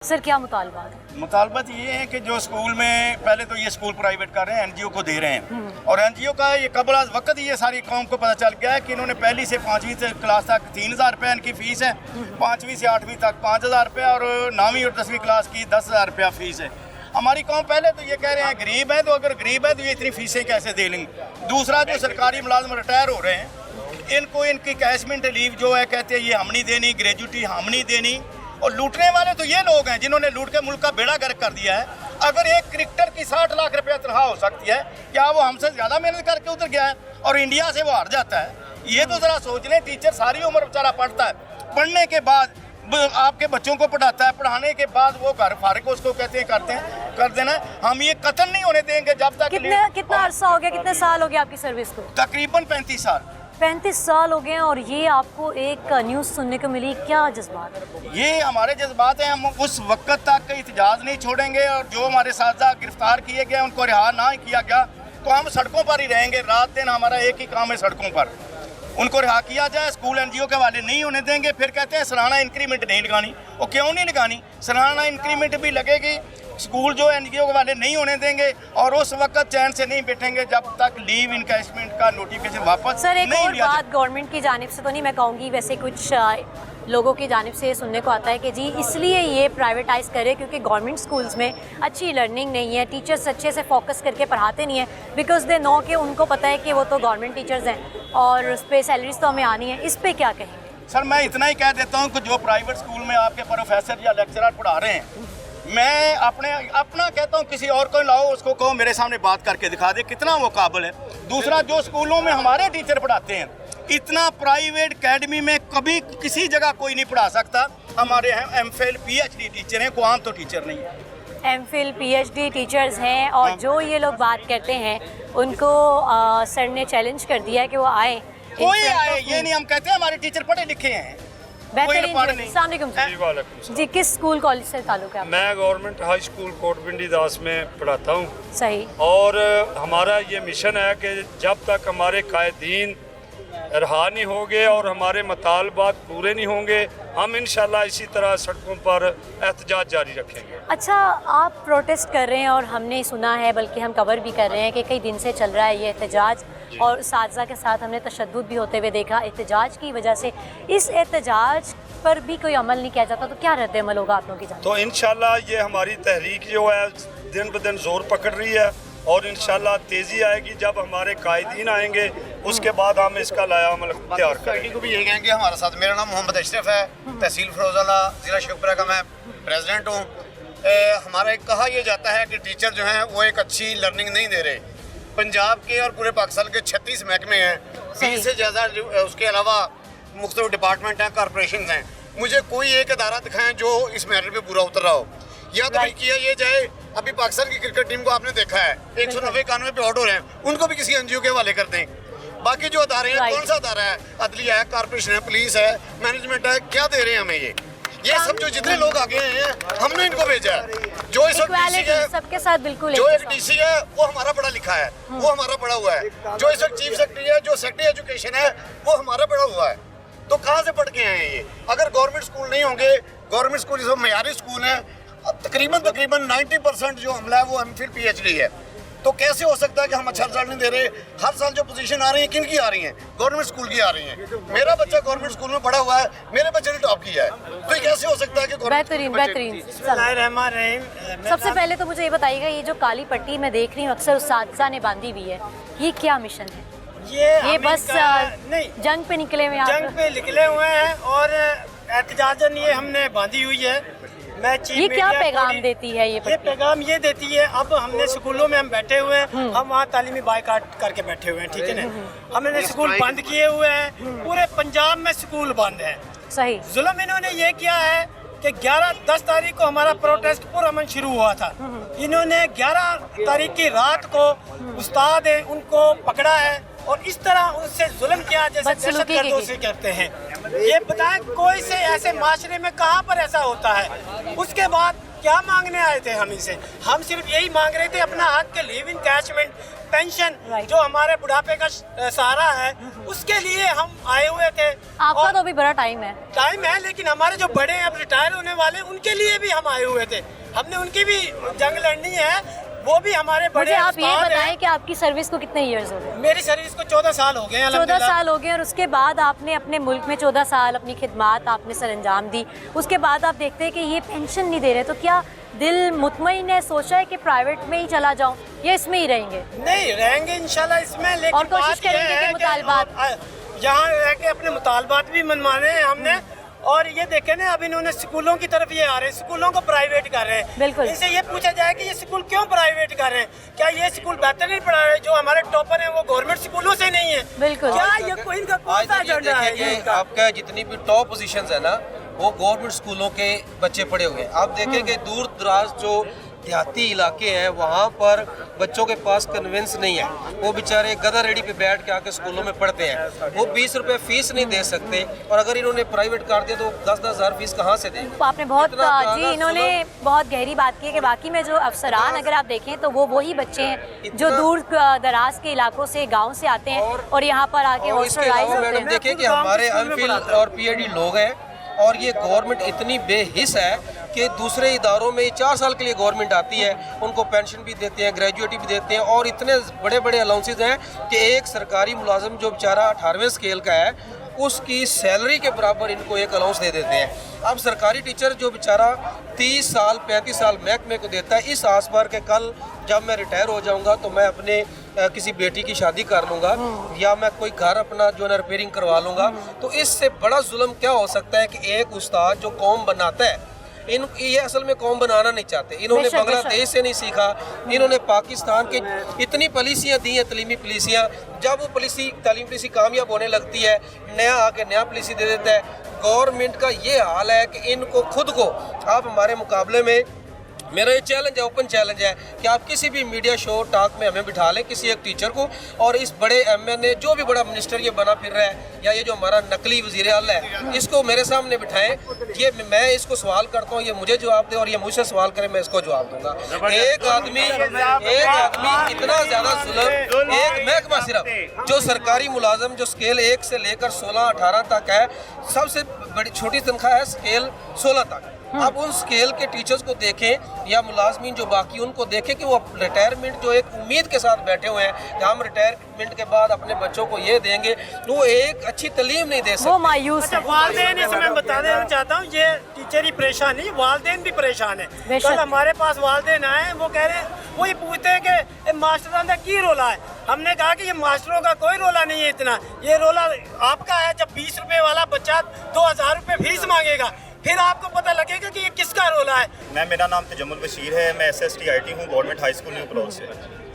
Sir क्या मुतालबा है? मुतालबत ये है कि जो स्कूल में पहले तो ये स्कूल प्राइवेट कर रहे हैं, एनजीओ को दे रहे हैं और एनजीओ का ये कबल वक्त ये सारी कौम को पता चल गया है कि इन्होंने पहली से 5वीं क्लास तक 3000 रुपये इनकी फ़ीस है, 5वीं से 8वीं तक 5000 रुपये और 9वीं और 10वीं क्लास की 10,000 रुपया फ़ीस है। हमारी कौम पहले तो ये कह रहे हैं गरीब है, तो अगर गरीब है तो ये इतनी फ़ीसें कैसे दे लेंगे। दूसरा, जो सरकारी मुलाजम रिटायर हो रहे हैं इनको इनकी कैशमेंट लीव जो है कहते हैं ये हम नहीं देनी, ग्रेजुटी हम नहीं देनी। और लूटने वाले तो ये लोग हैं जिन्होंने लूट के मुल्क का बेड़ा गर्क कर दिया है। अगर एक क्रिकेटर की 60 लाख रुपया तनख्वाह हो सकती है, क्या वो हमसे ज़्यादा मेहनत करके उतर गया है और इंडिया से वो हार जाता है? ये तो ज़रा सोच लें। टीचर सारी उम्र बेचारा पढ़ता है, पढ़ने के बाद आपके बच्चों को पढ़ाता है, पढ़ाने के बाद वो घर फारिग को उसको कहते हैं कर देना। हम ये कत्ल नहीं होने देंगे जब तक। कितना अरसा हो गया, कितने साल हो गए आपकी सर्विस को? तकरीबन 35 साल। 35 साल हो गए हैं और ये आपको एक न्यूज़ सुनने को मिली, क्या जज्बात है? ये हमारे जज्बात हैं। हम उस वक्त तक एहतजाज नहीं छोड़ेंगे और जो हमारे साथ गिरफ्तार किए गए उनको रिहा ना किया गया तो हम सड़कों पर ही रहेंगे। रात दिन हमारा एक ही काम है, सड़कों पर। उनको रिहा किया जाए, स्कूल एनजीओ के वाले नहीं होने देंगे। फिर कहते हैं सालाना इंक्रीमेंट नहीं लगानी। वो क्यों नहीं लगानी? सालाना इंक्रीमेंट भी लगेगी, स्कूल जो एनजीओ के वाले नहीं होने देंगे और उस वक्त चैन से नहीं बैठेंगे जब तक लीव इनकैशमेंट का नोटिफिकेशन वापस सर एक नहीं और लिया जाए। बात गवर्नमेंट की जानिब से तो नहीं मैं कहूँगी, वैसे कुछ लोगों की जानिब से ये सुनने को आता है कि जी इसलिए ये प्राइवेटाइज़ करे क्योंकि गवर्नमेंट स्कूल्स में अच्छी लर्निंग नहीं है, टीचर्स अच्छे से फोकस करके पढ़ाते नहीं है, बिकॉज दे नो कि उनको पता है कि वो तो गवर्नमेंट टीचर्स हैं और उस पर सैलरीज तो हमें आनी है। इस पर क्या कहेंगे? सर मैं इतना ही कह देता हूँ कि जो प्राइवेट स्कूल में आपके प्रोफेसर या लेक्चरर पढ़ा रहे हैं, मैं अपना कहता हूँ किसी और को लाओ, उसको कहो मेरे सामने बात करके दिखा दे कितना वो काबिल है। दूसरा, जो स्कूलों में हमारे टीचर पढ़ाते हैं, इतना प्राइवेट एकेडमी में कभी किसी जगह कोई नहीं पढ़ा सकता। हमारे यहाँ एमफिल पीएचडी टीचर हैं, कोई आम तो टीचर नहीं है। एमफिल पीएचडी टीचर्स हैं और जो ये लोग बात करते हैं उनको सर ने चैलेंज कर दिया है कि वो आए। कोई आए ये नहीं हम कहते हैं, हमारे टीचर पढ़े लिखे हैं। बेहतरीन। अस्सलाम वालेकुम जी, किस स्कूल कॉलेज से ताल्लुक है? मैं गवर्नमेंट हाई स्कूल कोटबिंडी दास में पढ़ाता हूँ। सही। और हमारा ये मिशन है कि जब तक हमारे कायदीन रहा नहीं होंगे और हमारे मुतालबात पूरे नहीं होंगे, हम इंशाल्लाह इसी तरह सड़कों पर एहतजाज जारी रखेंगे। अच्छा, आप प्रोटेस्ट कर रहे हैं और हमने सुना है, बल्कि हम कवर भी कर रहे हैं कि कई दिन से चल रहा है ये एहतजाज और साथी के साथ हमने तशद्दुद भी होते हुए देखा एहतजाज की वजह से। इस एहतजाज पर भी कोई अमल नहीं किया जाता तो क्या रद्द अमल होगा आप लोगों की जानिब? तो इंशाल्लाह ये हमारी तहरीक जो है दिन ब दिन जोर पकड़ रही है और इंशाल्लाह तेज़ी आएगी जब हमारे कायदीन आएंगे, उसके बाद हम इसका लाया अमल तैयार करेंगे। को भी यही कहेंगे हमारे साथ। मेरा नाम मोहम्मद अशरफ है, तहसील फरोजाला, ज़िला शेखपुरा का मैं प्रेसिडेंट हूँ। हमारा एक कहा यह जाता है कि टीचर जो हैं वो एक अच्छी लर्निंग नहीं दे रहे। पंजाब के और पूरे पाकिस्तान के 36 महकमे हैं, 20 से ज़्यादा उसके अलावा मुख्तलिफ डिपार्टमेंट हैं, कॉरपोरेशन हैं। मुझे कोई एक अदारा दिखाएं जो इस मैटर पे पूरा उतर रहा हो। या तो भाई किया ये जाए, अभी पाकिस्तान की क्रिकेट टीम को आपने देखा है 190-91 पे आउट हो रहे हैं, उनको भी किसी एनजीओ के हवाले कर दें। बाकी जो अदारे हैं, कौन सा अदारा है? अदलिया है, कॉरपोरेशन है, पुलिस है, मैनेजमेंट है, क्या दे रहे हैं हमें ये सब जो जितने लोग आगे हैं हमने इनको भेजा है। जो इस वक्त सबके साथ बिल्कुल जो एक डीसी है वो हमारा पढ़ा लिखा है, वो हमारा पढ़ा हुआ है। जो इस वक्त चीफ सेक्रेटरी है, जो सेक्रेटरी एजुकेशन है, वो हमारा पढ़ा हुआ है। तो कहाँ से पढ़ के आए हैं ये? अगर गवर्नमेंट स्कूल नहीं होंगे, गवर्नमेंट स्कूल जो मयारी स्कूल है, तकरीबन 90% जो अमला है वो एमफिल पीएचडी है, तो कैसे हो सकता है कि हम अच्छा रिजल्ट नहीं दे रहे? हर साल जो पोजीशन आ रही है किन की आ रही हैं? गवर्नमेंट स्कूल की आ रही हैं। मेरा बच्चा गवर्नमेंट स्कूल में पढ़ा हुआ है, मेरे बच्चे ने टॉप किया है, तो ये कैसे हो सकता है कि बेहतरीन। सबसे पहले तो मुझे ये बताइएगा, ये जो काली पट्टी मैं देख रही हूँ अक्सर उस्ताद ने बांधी हुई है, ये क्या मिशन है? ये बस नहीं, जंग पे निकले हुए हैं? जंग पे निकले हुए हैं और एहतजाजन ये हमने बांधी हुई है। मैं ये क्या पैगाम देती है? ये पैगाम ये देती है, अब हमने स्कूलों में हम बैठे हुए हैं, हम वहाँ तालीमी बाइकाट करके बैठे हुए हैं, ठीक है ना। हमने स्कूल बंद किए हुए हैं, पूरे पंजाब में स्कूल बंद है। सही जुल्म इन्होंने ये किया है कि 10 तारीख को हमारा प्रोटेस्ट पुरअमन शुरू हुआ था। इन्होंने 11 तारीख की रात को उस्ताद है उनको पकड़ा है और इस तरह उनसे जुल्म किया जैसे दहशतगर्दों से करते हैं। ये बताएं कोई से ऐसे माशरे में कहाँ पर ऐसा होता है? उसके बाद क्या मांगने आए थे हम इनसे? हम सिर्फ यही मांग रहे थे अपना हक के लिव इन कैशमेंट पेंशन Right. जो हमारे बुढ़ापे का सहारा है, उसके लिए हम आए हुए थे। आपका और तो अभी बड़ा टाइम है। टाइम है, लेकिन हमारे जो बड़े हैं अब रिटायर होने वाले, उनके लिए भी हम आए हुए थे। हमने उनकी भी जंग लड़नी है, वो भी हमारे बड़े मुझे आप ये उस्ताद हैं। बताएं कि आपकी सर्विस को कितने इयर्स हो गए? मेरी सर्विस को 14 साल हो गए हैं 14 अल्हम्दुलिल्लाह। साल हो गए और उसके बाद आपने अपने मुल्क में 14 साल अपनी खिदमात आपने सर अंजाम दी, उसके बाद आप देखते हैं कि ये पेंशन नहीं दे रहे, तो क्या दिल मुतमईन है, सोचा है कि प्राइवेट में ही चला जाऊं या इसमें ही रहेंगे? नहीं, रहेंगे इंशाल्लाह इसमें, लेकिन और कोशिश बात यह करेंगे है कि मुतालबात- यहाँ रह के अपने मुतालबात भी मनवाने हैं हमने। और ये देखे ना, अब इन्होंने स्कूलों की तरफ ये आ रहे हैं, स्कूलों को प्राइवेट कर रहे हैं। बिल्कुल। इनसे ये पूछा जाए कि ये स्कूल क्यों प्राइवेट कर रहे हैं? क्या ये स्कूल बेहतर नहीं पढ़ा रहे? जो हमारे टॉपर हैं वो गवर्नमेंट स्कूलों से नहीं है? बिल्कुल। क्या ये कोई इनका कौन आज सा तक ये एजेंडा है? देखिए ये कि इनका? आपका जितनी भी टॉप पोजीशंस है ना, वो गवर्नमेंट स्कूलों के बच्चे पढ़े हुए हैं। आप देखें कि दूर दराज जो देहाती इलाके हैं, वहाँ पर बच्चों के पास कन्वेंस नहीं है, वो बेचारे गधा रेडी पे बैठ के आके स्कूलों में पढ़ते हैं। वो 20 रुपए फीस नहीं दे सकते, और अगर इन्होंने प्राइवेट कर दिया तो 10-10 हज़ार फीस कहाँ से दें? तो आपने बहुत इतना पुराना जी इन्होंने बहुत गहरी बात की है कि बाकी में जो अफसरान अगर आप देखें तो वो वही बच्चे हैं जो दूर दराज के इलाकों से, गांव से आते हैं और यहाँ पर आके और इसके हॉस्टलाइज अलावा होते मैडम हैं। देखिए कि हमारे एमफिल और पीएचडी लोग हैं, और ये गवर्नमेंट इतनी बेहिस है कि दूसरे इदारों में 4 साल के लिए गवर्नमेंट आती है, उनको पेंशन भी देते हैं, ग्रेजुएटी भी देते हैं, और इतने बड़े बड़े अलाउंसेज हैं कि एक सरकारी मुलाजिम जो बेचारा 18वें स्केल का है, उसकी सैलरी के बराबर इनको एक अलाउंस दे देते हैं। अब सरकारी टीचर जो बेचारा 30 साल 35 साल महकमे को देता है, इस आस पर के कल जब मैं रिटायर हो जाऊंगा तो मैं अपने किसी बेटी की शादी कर लूँगा, या मैं कोई घर अपना जो है रिपेयरिंग करवा लूँगा, तो इससे बड़ा जुल्म क्या हो सकता है कि एक उस्ताद जो कौम बनाता है, ये असल में कौम बनाना नहीं चाहते। इन्होंने बेशक, बांग्लादेश से नहीं सीखा, इन्होंने पाकिस्तान के इतनी पॉलिसियाँ दी हैं, तलीमी पॉलिसियाँ, जब वो तालीमी पॉलिसी कामयाब होने लगती है, नया आके नया पॉलिसी दे देता है। गवर्नमेंट का ये हाल है कि इनको खुद को, आप हमारे मुकाबले में, मेरा ये चैलेंज है, ओपन चैलेंज है कि आप किसी भी मीडिया शो टॉक में हमें बिठा लें, किसी एक टीचर को, और इस बड़े एमएनए जो भी बड़ा मिनिस्टर ये बना फिर रहा है, या ये जो हमारा नकली वजीर आला है, इसको मेरे सामने बिठाएं, ये मैं इसको सवाल करता हूँ, ये मुझे जवाब दे, और ये मुझसे सवाल करे, मैं इसको जवाब दूंगा। एक आदमी इतना ज़्यादा जुल्म, एक महकमा सिर्फ जो सरकारी मुलाजम जो स्केल 1 से लेकर 16-18 तक है, सबसे बड़ी छोटी तनख्वाह है स्केल 16 तक। अब उन स्केल के टीचर्स को देखें, या मुलाजमीन जो बाकी उनको देखें कि वो रिटायरमेंट जो एक उम्मीद के साथ बैठे हुए हैं कि हम रिटायरमेंट के बाद अपने बच्चों को ये देंगे, तो वो एक अच्छी तालीम नहीं दे सकते। वो मायूस अच्छा, है। वालदेन इसमें मैं बता देना चाहता हूँ, ये टीचर ही परेशान नहीं, वालदेन भी परेशान है। बेशक। कल हमारे पास वालदेन आए, वो कह रहे हैं, वो ये पूछते हैं कि मास्टरों का की रोला है। हमने कहा कि ये मास्टरों का कोई रोला नहीं है, इतना ये रोला आपका है। जब 20 रुपए वाला बच्चा 2000 रुपए फीस मांगेगा, फिर आपको पता लगेगा कि ये किसका रोला है। मेरा नाम तजम्मुल बशीर है, मैं SSTIT हूँ गवर्नमेंट हाई स्कूल न्यू क्रोज से।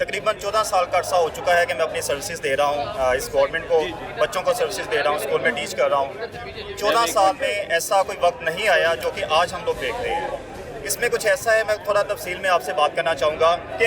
तकरीबन 14 साल का अर्सा हो चुका है कि मैं अपनी सर्विसेज दे रहा हूँ, इस गवर्नमेंट को बच्चों को सर्विसेज दे रहा हूँ, स्कूल में टीच कर रहा हूँ। 14 साल में ऐसा कोई वक्त नहीं आया जो कि आज हम लोग देख रहे हैं। इसमें कुछ ऐसा है, मैं थोड़ा तफसील में आपसे बात करना चाहूँगा कि